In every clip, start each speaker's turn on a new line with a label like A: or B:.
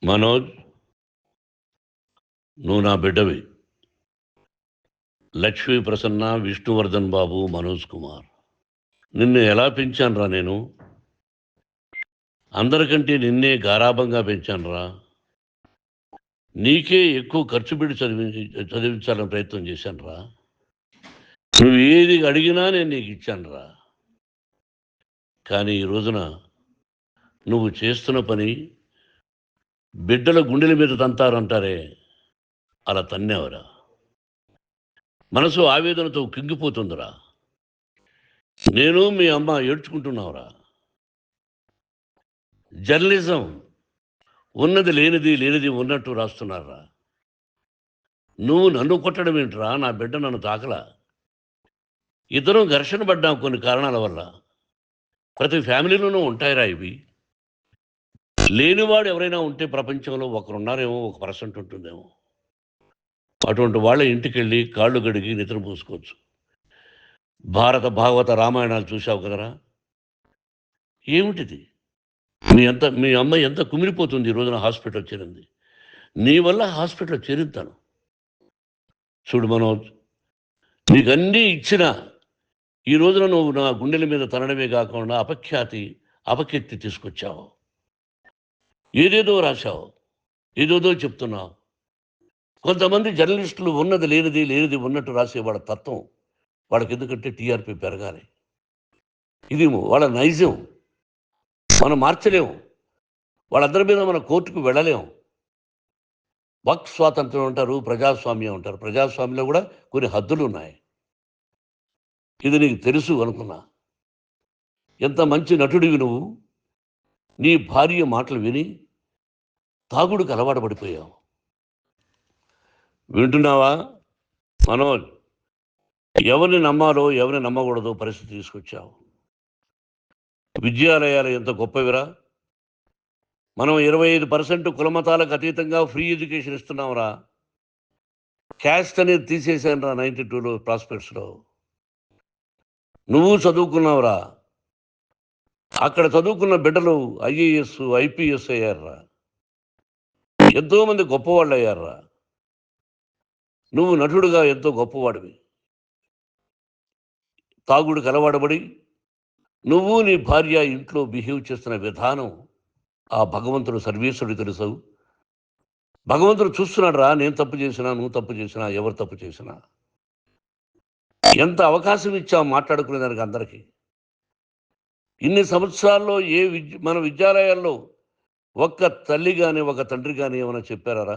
A: మనోజ్, నువ్వు నా బిడ్డవి. లక్ష్మీ ప్రసన్న, విష్ణువర్ధన్ బాబు, మనోజ్ కుమార్. నిన్ను ఎలా పెంచానురా నేను? అందరికంటే నిన్నే గారాభంగా పెంచానురా. నీకే ఎక్కువ ఖర్చు పెట్టి చదివించాలని ప్రయత్నం చేశానురా. నువ్వు ఏది అడిగినా నేను నీకు ఇచ్చానురా. కానీ ఈ రోజున నువ్వు చేస్తున్న పని బిడ్డల గుండెల మీద తంతారంటారే, అలా తన్నేవరా. మనసు ఆవేదనతో కింగిపోతుందిరా. నేను మీ అమ్మ ఏడ్చుకుంటున్నావురా. జర్నలిజం ఉన్నది లేనిది, లేనిది ఉన్నట్టు రాస్తున్నారా. నువ్వు నన్ను కొట్టడం ఏంట్రా? నా బిడ్డ నన్ను తాకలా. ఇద్దరం ఘర్షణ పడ్డాం కొన్ని కారణాల వల్ల. ప్రతి ఫ్యామిలీలోనూ ఉంటాయిరా ఇవి. లేనివాడు ఎవరైనా ఉంటే ప్రపంచంలో ఒకరున్నారేమో, 1% ఉంటుందేమో. అటువంటి వాళ్ళ ఇంటికి వెళ్ళి కాళ్ళు గడిగి నిద్ర పూసుకోవచ్చు. భారత భాగవత రామాయణాలు చూసావు కదరా. ఏమిటిది? మీ అమ్మ ఎంత కుమిలిపోతుంది ఈ రోజున హాస్పిటల్ చేరింది. నీ వల్ల హాస్పిటల్ చేరుతాను. చూడు మనోజ్, నీకన్నీ ఇచ్చిన ఈ రోజున నువ్వు నా గుండెల మీద తనడమే కాకుండా అపకీర్తి తీసుకొచ్చావు. ఏదేదో రాశావు, ఏదేదో చెప్తున్నావు. కొంతమంది జర్నలిస్టులు ఉన్నది లేనిది, లేనిది ఉన్నట్టు రాసే వాళ్ళ తత్వం వాళ్ళకి ఎందుకంటే టీఆర్పీ పెరగాలి. ఇది వాళ్ళ నైజం. మనం మార్చలేము. వాళ్ళందరి మీద మన కోర్టుకు వెళ్ళలేము. వాక్ స్వాతంత్రం అంటారు, ప్రజాస్వామ్యం అంటారు. ప్రజాస్వామ్యంలో కూడా కొన్ని హద్దులు ఉన్నాయి. ఇది నీకు తెలుసు అనుకున్నా. ఎంత మంచి నటుడివి నువ్వు. నీ భార్య మాటలు విని తాగుడుకు అలవాటు పడిపోయావు. వింటున్నావా మనోజ్? ఎవరిని నమ్మాలో ఎవరిని నమ్మకూడదో పరిస్థితి తీసుకొచ్చావు. విద్యాలయాలు ఎంత గొప్పవిరా. మనం 25% కులమతాలకు అతీతంగా ఫ్రీ ఎడ్యుకేషన్ ఇస్తున్నాంరా. క్యాస్ట్ అనేది తీసేసాను రా 92లో ప్రాస్పెక్ట్స్లో. నువ్వు చదువుకున్నావురా. అక్కడ చదువుకున్న బిడ్డలు ఐఏఎస్, ఐపీఎస్ అయ్యారురా. ఎంతోమంది గొప్పవాళ్ళు అయ్యారురా. నువ్వు నటుడుగా ఎంతో గొప్పవాడివి. తాగుడికి అలవాడబడి నువ్వు నీ భార్య ఇంట్లో బిహేవ్ చేస్తున్న విధానం ఆ భగవంతుడు సర్వేశ్వరుడు తెలుసు. భగవంతుడు చూస్తున్నాడు రా. నేను తప్పు చేసినా, నువ్వు తప్పు చేసినా, ఎవరు తప్పు చేసినా. ఎంత అవకాశం ఇచ్చావు మాట్లాడుకునేదానికి అందరికీ. ఇన్ని సంవత్సరాల్లో మన విద్యాలయాల్లో ఒక్క తల్లి కానీ ఒక తండ్రి కానీ ఏమైనా చెప్పారా?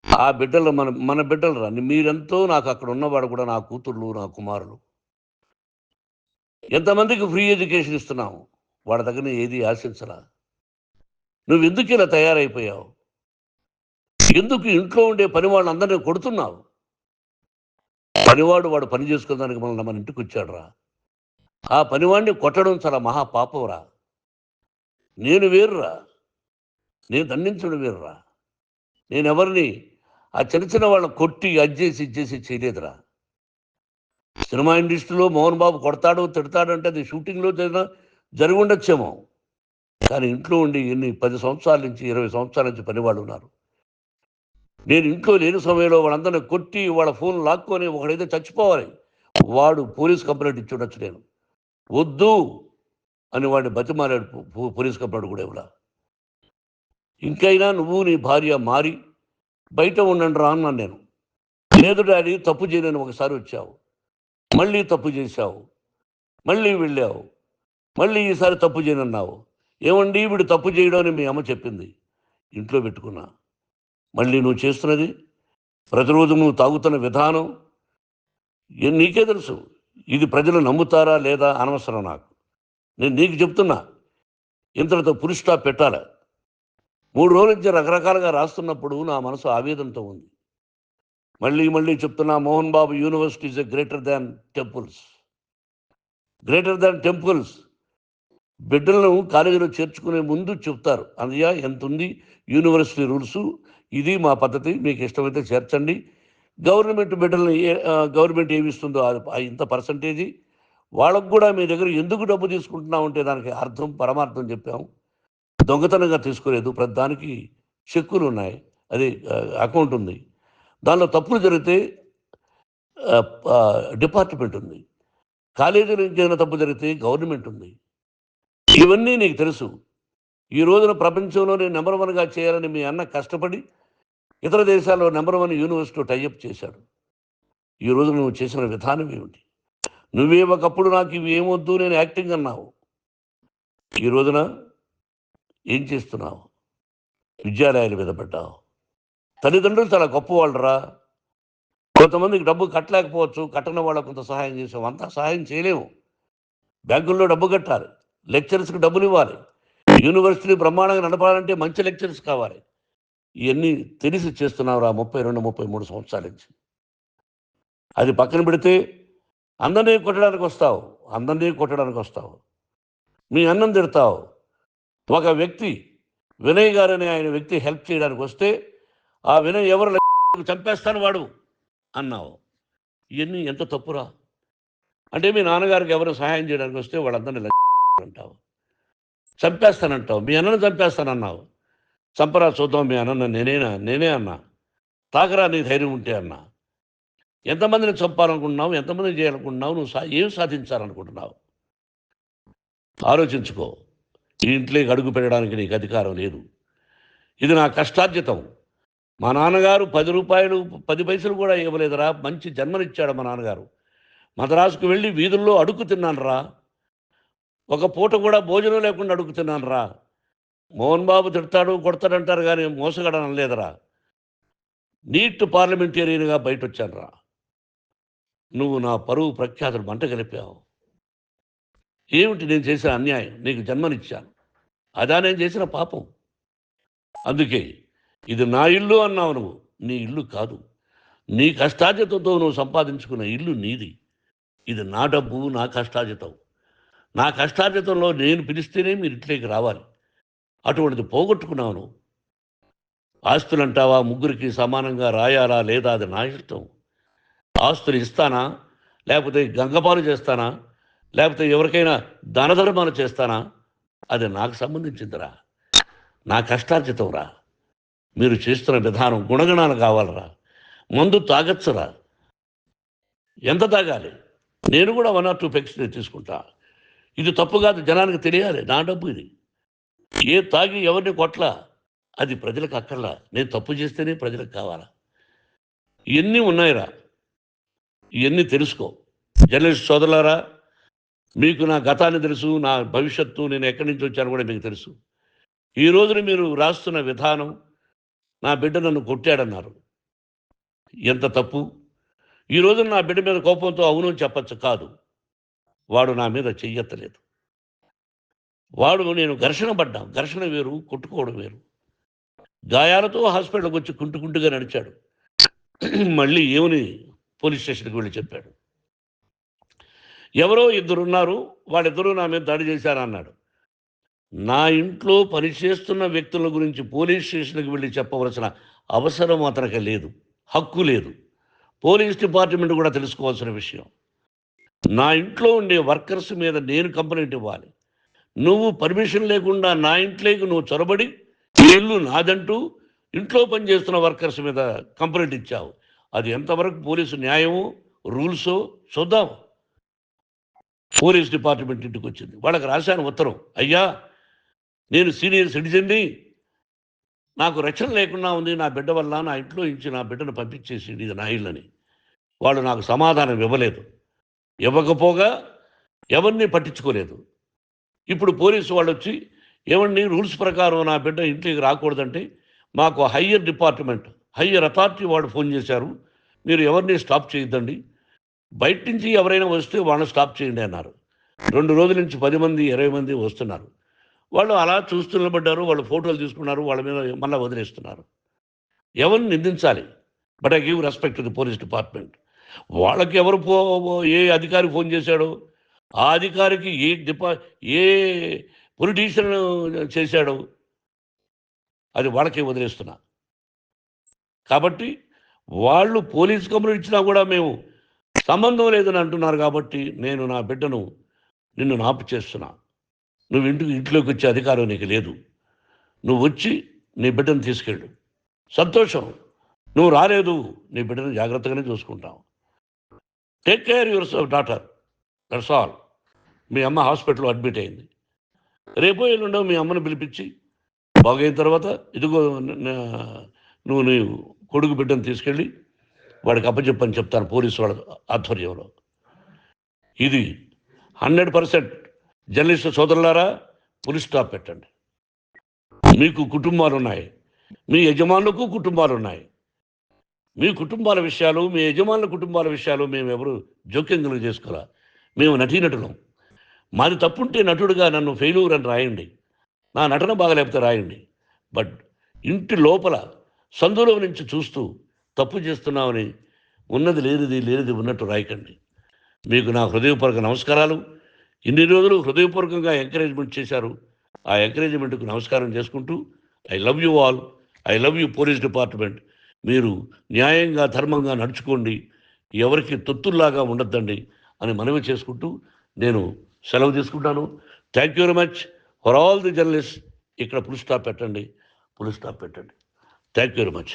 A: ఆ బిడ్డలు మన బిడ్డలు రా. మీరెంతో నాకు అక్కడ ఉన్నవాడు కూడా నా కూతుర్లు, నా కుమారులు. ఎంతమందికి ఫ్రీ ఎడ్యుకేషన్ ఇస్తున్నావు. వాడి దగ్గర ఏది ఆశించరా. నువ్వు ఎందుకు ఇలా తయారైపోయావు? ఎందుకు ఇంట్లో ఉండే పని వాళ్ళందరినీ కొడుతున్నావు? పనివాడు వాడు పని చేసుకోవడానికి మన ఇంటికి వచ్చాడు రా. ఆ పనివాడిని కొట్టడం చాలా మహాపాపంరా. నేను వేరురా. నేను దండించడం వేరురా. నేను ఎవరిని ఆ చిన్న వాళ్ళని కొట్టి ఇచ్చేసి చేయలేదురా. సినిమా ఇండస్ట్రీలో మోహన్ బాబు కొడతాడు, తిడతాడు అంటే అది షూటింగ్లో జరిగి ఉండొచ్చేమో. కానీ ఇంట్లో ఉండి 10 సంవత్సరాల నుంచి 20 సంవత్సరాల నుంచి పనివాళ్ళు ఉన్నారు. నేను ఇంట్లో లేని సమయంలో వాళ్ళందరినీ కొట్టి వాళ్ళ ఫోన్ లాక్కొని ఒకడైతే చచ్చిపోవాలి. వాడు పోలీస్ కంప్లైంట్ ఇచ్చి ఉండొచ్చు. నేను వద్దు అని వాడిని బతిమాలాడు. పోలీస్ కంప్లైంట్ కూడా ఇవ్వలా. ఇంకైనా నువ్వు నీ భార్య మారి బయట ఉండండి రా అన్నాను నేను. లేదు డాడీ, తప్పు చేయలేని ఒకసారి వచ్చావు, మళ్ళీ తప్పు చేశావు, మళ్ళీ వెళ్ళావు, మళ్ళీ ఈసారి తప్పు చేయనన్నావు. ఏమండి వీడు తప్పు చేయడం అని మీ అమ్మ చెప్పింది. ఇంట్లో పెట్టుకున్నా. మళ్ళీ నువ్వు చేస్తున్నది, ప్రతిరోజు నువ్వు తాగుతున్న విధానం నీకే తెలుసు. ఇది ప్రజలు నమ్ముతారా లేదా అనవసరం నాకు. నేను నీకు చెప్తున్నా, ఇంతటితో ఫుల్ స్టాప్ పెట్టాలి. 3 రోజుల నుంచి రకరకాలుగా రాస్తున్నప్పుడు నా మనసు ఆవేదనతో ఉంది. మళ్ళీ చెప్తున్నా, Mohan Babu university is greater than temples. Greater than temples. బిడ్డలను కాలేజీలో చేర్చుకునే ముందు చెప్తారు, అన్నయ్య ఎంత ఉంది యూనివర్సిటీ రూల్స్, ఇది మా పద్ధతి, మీకు ఇష్టమైతే చేర్చండి. గవర్నమెంట్ బిడ్డలను గవర్నమెంట్ ఏమిస్తుందో ఇంత పర్సంటేజీ వాళ్ళకు కూడా మీ దగ్గర ఎందుకు డబ్బు తీసుకుంటున్నామంటే దానికి అర్థం పరమార్థం చెప్పాము. దొంగతనంగా తీసుకోలేదు. ప్రతిదానికి చెక్కులు ఉన్నాయి, అది అకౌంట్ ఉంది. దానిలో తప్పులు జరిగితే డిపార్ట్మెంట్ ఉంది. కాలేజీలో ఏదైనా తప్పు జరిగితే గవర్నమెంట్ ఉంది. ఇవన్నీ నీకు తెలుసు. ఈ రోజున ప్రపంచంలోనే నెంబర్ 1గా చేయాలని మీ అన్న కష్టపడి ఇతర దేశాల్లో నెంబర్ 1 యూనివర్సిటీ టైఅప్ చేశాడు. ఈ రోజు నువ్వు చేసిన విధానం ఏమిటి? నువ్వే ఒకప్పుడు నాకు ఇవి ఏమొద్దు, నేను యాక్టింగ్ అన్నావు. ఈ రోజున ఏం చేస్తున్నావు? విద్యాలయాల మీద పడ్డావు. తల్లిదండ్రులు చాలా గొప్పవాళ్ళరా. కొంతమందికి డబ్బు కట్టలేకపోవచ్చు, కట్టని వాళ్ళకు కొంత సహాయం చేసాం. అంతా సహాయం చేయలేము. బ్యాంకుల్లో డబ్బు కట్టాలి, లెక్చరర్స్కి డబ్బులు ఇవ్వాలి, యూనివర్సిటీ బ్రహ్మాండంగా నడపాలంటే మంచి లెక్చరర్స్ కావాలి. ఇవన్నీ తెలిసి చేస్తున్నావురా 32, 33 సంవత్సరాల నుంచి. అది పక్కన పెడితే అందరినీ కొట్టడానికి వస్తావు. మీ అన్నం తిడతావు. ఒక వ్యక్తి వినయ్ గారని ఆయన వ్యక్తి హెల్ప్ చేయడానికి వస్తే ఆ వినయ్ ఎవరు చంపేస్తాను వాడు అన్నావు. ఇవన్నీ ఎంత తప్పురా? అంటే మీ నాన్నగారికి ఎవరు సహాయం చేయడానికి వస్తే వాళ్ళందరినీ అంటావు, చంపేస్తానంటావు. మీ అన్నను చంపేస్తానన్నావు. చంపరా చూద్దాం మీ అన్న, నేనే అన్నా. తాకరా నీ ధైర్యం ఉంటే అన్నా. ఎంతమందిని చంపాలనుకుంటున్నావు? ఎంతమందిని చేయాలనుకుంటున్నావు? నువ్వు ఏం సాధించాలనుకుంటున్నావు? ఆలోచించుకో. ఈ ఇంట్లోకి అడుగు పెట్టడానికి నీకు అధికారం లేదు. ఇది నా కష్టార్జితం. మా నాన్నగారు 10 రూపాయలు 10 పైసలు కూడా ఇవ్వలేదురా. మంచి జన్మనిచ్చాడు మా నాన్నగారు. మద్రాసుకు వెళ్ళి వీధుల్లో అడుగు తిన్నాను రా. ఒక పూట కూడా భోజనం లేకుండా అడుగు తిన్నాను రా. మోహన్ బాబు తిడతాడు కొడతాడంటారు కానీ మోసగాడని అనలేదురా. నీట్ పార్లమెంటేరియన్గా బయట వచ్చాను రా. నువ్వు నా పరువు ప్రఖ్యాతులు మంట కలిపావు. ఏమిటి నేను చేసిన అన్యాయం? నీకు జన్మనిచ్చాను, అదా నేను చేసిన పాపం. అందుకే ఇది నా ఇల్లు అన్నావు. నువ్వు నీ ఇల్లు కాదు. నీ కష్టార్జితంతో నువ్వు సంపాదించుకున్న ఇల్లు నీది. ఇది నా డబ్బు, నా కష్టార్జితం. నా కష్టార్జితంలో నేను పిలిస్తేనే మీరు ఇంట్లోకి రావాలి. అటువంటిది పోగొట్టుకున్నావు నువ్వు. ఆస్తులు అంటావా? ముగ్గురికి సమానంగా రాయాలా లేదా అది నా ఇష్టం. ఆస్తులు ఇస్తానా, లేకపోతే గంగపాలు చేస్తానా, లేకపోతే ఎవరికైనా దానధర్మాలు చేస్తానా, అది నాకు సంబంధించిందిరా. నా కష్టార్జితం రా. మీరు చేస్తున్న విధానం గుణగణాలు కావాలరా. మందు తాగచ్చురా. ఎంత తాగాలి? నేను కూడా 1 or 2 పెగ్స్ తీసుకుంటా. ఇది తప్పు కాదు, జనానికి తెలియాలి. నా డబ్బు ఇది. ఏ తాగి ఎవరిని కొట్లా, అది ప్రజలకు అక్కర్లా. నేను తప్పు చేస్తేనే ప్రజలకు కావాలా. ఇవన్నీ ఉన్నాయిరా. ఇవన్నీ తెలుసుకో. జర్నలిస్ట్ సోదరులారా, మీకు నా గతాన్ని తెలుసు, నా భవిష్యత్తు, నేను ఎక్కడి నుంచి వచ్చాను కూడా మీకు తెలుసు. ఈ రోజున మీరు రాస్తున్న విధానం, నా బిడ్డ నన్ను కొట్టాడన్నారు. ఎంత తప్పు! ఈ రోజున నా బిడ్డ మీద కోపంతో అవును చెప్పచ్చు. కాదు, వాడు నా మీద చెయ్యెత్తలేదు. నేను ఘర్షణ పడ్డాం. ఘర్షణ వేరు, కొట్టుకోవడం వేరు. గాయాలతో హాస్పిటల్కి వచ్చి కుంటుకుంటుగా నడిచాడు. మళ్ళీ ఏమని పోలీస్ స్టేషన్కి వెళ్ళి చెప్పాడు. ఎవరో 2 ఉన్నారు, వాళ్ళిద్దరూ నా మీద దాడి చేశారన్నాడు. నా ఇంట్లో పనిచేస్తున్న వ్యక్తుల గురించి పోలీస్ స్టేషన్కి వెళ్ళి చెప్పవలసిన అవసరం అతనికి లేదు, హక్కు లేదు. పోలీస్ డిపార్ట్మెంట్ కూడా తెలుసుకోవాల్సిన విషయం. నా ఇంట్లో ఉండే వర్కర్స్ మీద నేను కంప్లైంట్ ఇవ్వాలి. నువ్వు పర్మిషన్ లేకుండా నా ఇంట్లోకి నువ్వు చొరబడి ఇల్లు నాదంటూ ఇంట్లో పనిచేస్తున్న వర్కర్స్ మీద కంప్లైంట్ ఇచ్చావు. అది ఎంతవరకు పోలీసు న్యాయమో రూల్సో చూద్దాం. పోలీస్ డిపార్ట్మెంట్ ఇంటికి వచ్చింది. వాళ్ళకి రాశాను ఉత్తరం, అయ్యా నేను సీనియర్ సిటిజన్ని, నాకు రక్షణ లేకుండా ఉంది, నా బిడ్డ వల్ల నా ఇంట్లో నుంచి నా బిడ్డను పంపించేసి ఇది నా ఇల్లని. వాళ్ళు నాకు సమాధానం ఇవ్వలేదు. ఇవ్వకపోగా ఎవరిని పట్టించుకోలేదు. ఇప్పుడు పోలీసు వాళ్ళు వచ్చి ఏమండి రూల్స్ ప్రకారం నా బిడ్డ ఇంటికి రాకూడదంటే మాకు హయ్యర్ అథారిటీ వాడు ఫోన్ చేశారు, మీరు ఎవరిని స్టాప్ చేయొద్దండి, బయట నుంచి ఎవరైనా వస్తే వాళ్ళని స్టాప్ చేయండి అన్నారు. 2 రోజుల నుంచి 10 మంది 20 మంది వస్తున్నారు. వాళ్ళు అలా చూస్తూ నిలబడ్డారు. వాళ్ళు ఫోటోలు తీసుకున్నారు, వాళ్ళ మీద మళ్ళీ వదిలేస్తున్నారు. ఎవరిని నిందించాలి? But I give respect to the police department. వాళ్ళకి ఎవరు ఏ అధికారి ఫోన్ చేశాడో, ఆ అధికారికి ఏ పొలిటీషియన్ చేశాడో అది వాళ్ళకే వదిలేస్తున్నా. కాబట్టి వాళ్ళు పోలీస్ కంప్లైంట్ ఇచ్చినా కూడా మేము సంబంధం లేదని అంటున్నారు. కాబట్టి నేను నా బిడ్డను నిన్ను నాపు చేస్తున్నా. నువ్వు ఇంట్లోకి వచ్చే అధికారం నీకు లేదు. నువ్వు వచ్చి నీ బిడ్డను తీసుకెళ్ళు. సంతోషం. నువ్వు రాలేదు, నీ బిడ్డను జాగ్రత్తగానే చూసుకుంటాం. Take care your daughter, that's all. మీ అమ్మ హాస్పిటల్లో అడ్మిట్ అయింది. రేపో ఎల్లుండో మీ అమ్మను పిలిపించి బాగైన తర్వాత ఇదిగో నువ్వు నీ కొడుకు బిడ్డను తీసుకెళ్ళి వాడికి అప్పచెప్పని చెప్తాను పోలీసు వాళ్ళ ఆధ్వర్యంలో. ఇది 100% జర్నలిస్టు సోదరులారా, ఫుల్ స్టాప్ పెట్టండి. మీకు కుటుంబాలు ఉన్నాయి, మీ యజమానులకు కుటుంబాలు ఉన్నాయి. మీ కుటుంబాల విషయాలు, మీ యజమానుల కుటుంబాల విషయాలు మేము ఎవరు జోక్యం కలుగు చేసుకోరా. మేము నటీనటులం. మాది తప్పుంటే నటుడుగా నన్ను ఫెయిల్యూర్ అని రాయండి, నా నటన బాగలేకపోతే రాయండి. బట్ ఇంటి లోపల సందులో నుంచి చూస్తూ తప్పు చేస్తున్నామని ఉన్నది లేనిది, లేనిది ఉన్నట్టు రాయకండి. మీకు నా హృదయపూర్వక నమస్కారాలు. ఇన్ని రోజులు హృదయపూర్వకంగా ఎంకరేజ్మెంట్ చేశారు. ఆ ఎంకరేజ్మెంట్కు నమస్కారం చేసుకుంటూ I love you all. I love you police department. మీరు న్యాయంగా ధర్మంగా నడుచుకోండి, ఎవరికి తొత్తుల్లాగా ఉండొద్దండి అని మనవి చేసుకుంటూ నేను సెలవు తీసుకుంటాను. Thank you very much for all the journalist. ఇక్కడ ఫుల్ స్టాప్ పెట్టండి, ఫుల్ స్టాప్ పెట్టండి. Thank you very much.